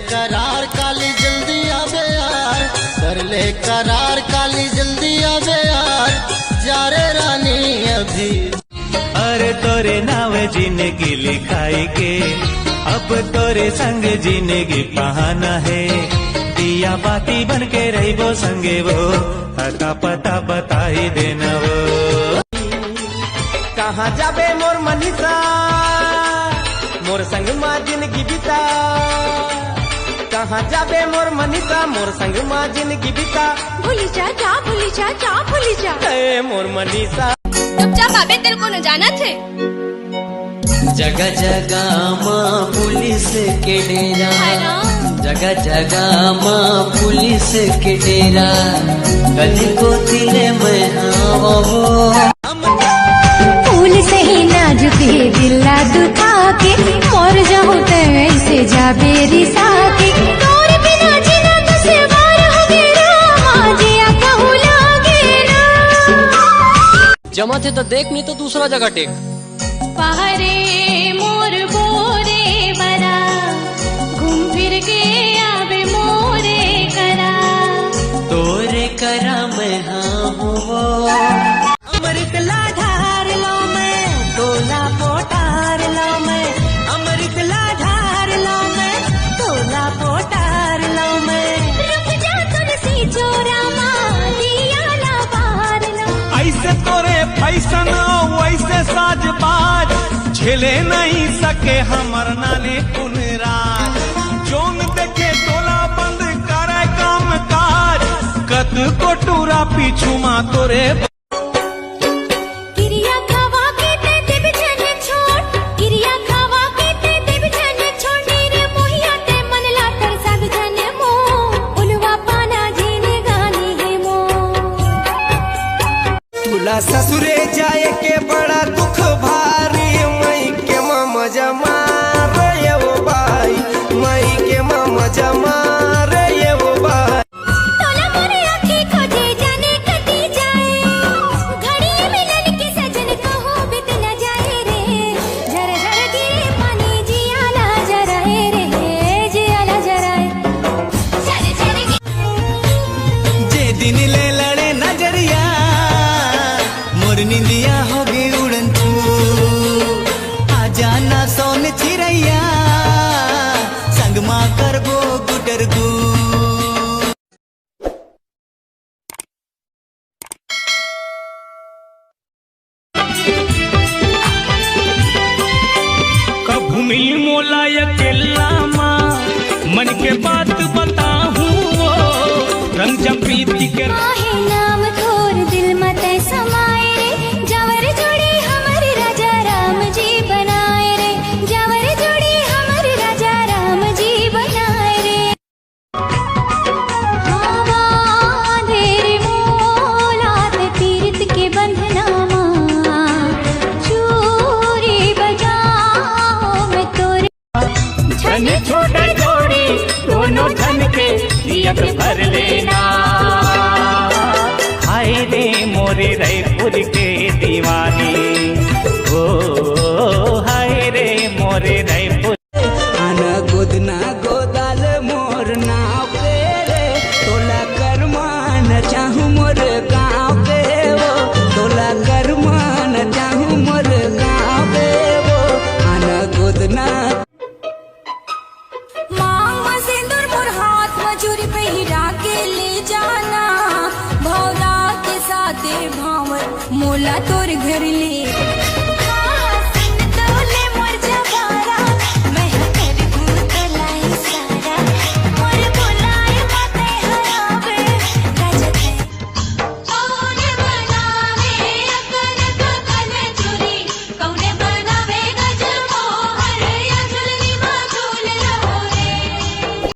करार काली जल्दी आवे यार, कर ले करार काली जल्दी आवे यार, जा रे रानी अभी। अरे तोरे नाव जिंदगी लिखाई के, अब तोरे संग जिंदगी बहाना है, दिया बाती बन के रही वो संगे वो, अता पता बता ही देना वो। कहाँ जाबे मोर मनीषा, मोर संग माँ जिंदगी बिता, कहाँ जाबे मोर मनीषा, मोर संग माँ जिंदगी बिता। भूली जा जा भूली जा जा भूली जा ए मोर मनीषा। चुपचाप आबे, तेरे को न जाना थे। जगह जगह माँ पुलिस के डेरा, जगह जगह माँ पुलिस के डेरा, गली को तिले में वो फूल से ही नाजुक है दिला दुखा के, मोर जाऊं तो ऐसे जा बेरी साके, तोर बिना जीना दुश्वार हो मेरा, जिया कहूँ लागे ना। जमा थे तो देख, नहीं तो दूसरा जगह टेक। पहरे मोर बोरे बरा, घूम फिर के आवे मोरे करा, तोरे करा मैं हाँ वो। अमृत लाधार लो मैं, तोला पोटार लो मैं, अमृत लाधार लो मैं, तोला पोटार लो मैं। रुक जा तुलसी चोरा माँ, दिया ला बाहर लो। ऐसे तोरे फैशन वैसे साज बाज, झेले नहीं सके हमर नाने कुन राज, जोन देखे तोला बंद करे काम काज, कत को टूरा पीछू माँ तोरे। किरिया खावा के ते देव जने छोड़, किरिया खावा के ते देव जने छोड़, रे मोहिया ते मन ला कर सब जने मो, उलवा पाना जीने गानी है मो। तुला ससुरे जाए के बड़ा दुख भारी, मई के मामा जमा रे वो भाई, मई के मामा जमा रे वो भाई। तोला मोरे आँखें खोजे जाने कटी जाए, घड़ी मिलन के सजन कहो बीत न जाए रे, झर झर गिरे पानी जियाला जराए रे, जियाला जराए झर झर। जे दिन ले लड़े नजरिया, मोर निंदिया हो गई उड़न छू, आ जाना सोन चिरैया, संग माँ करबो गुटर गू। कभू मिल मोला अकेला माँ, मन के बात बताहूँ वो, रंग जपीती के आहे नाम खोर दिल मत समाए रे, जावर जोड़ी हमर राजा राम जी बनाए रे, जावर जोड़ी हमर राजा राम जी बनाए रे। हाँ रे मोलात तीर्थ के बंधना माँ, चूरी बजाओ मैं तोरे। धन छोटा जोड़ी दोनों धन के नियत भर लेना, हाय रे मोरे रायपुर के दीवानी, ओ हाय रे मोरे रायपुर। आना गोदना गोदाल मोर नाव पे रे, तोला करमान चाहूँ मोर गाँव पे वो, तोला करमान चाहूँ मोर गाँव पे वो। आना गोदना मांग में सिंदूर मोर हाथ मजूरी पे हीरा के ले जाना, भौरा के साथे भावर मोला तोर घर ले।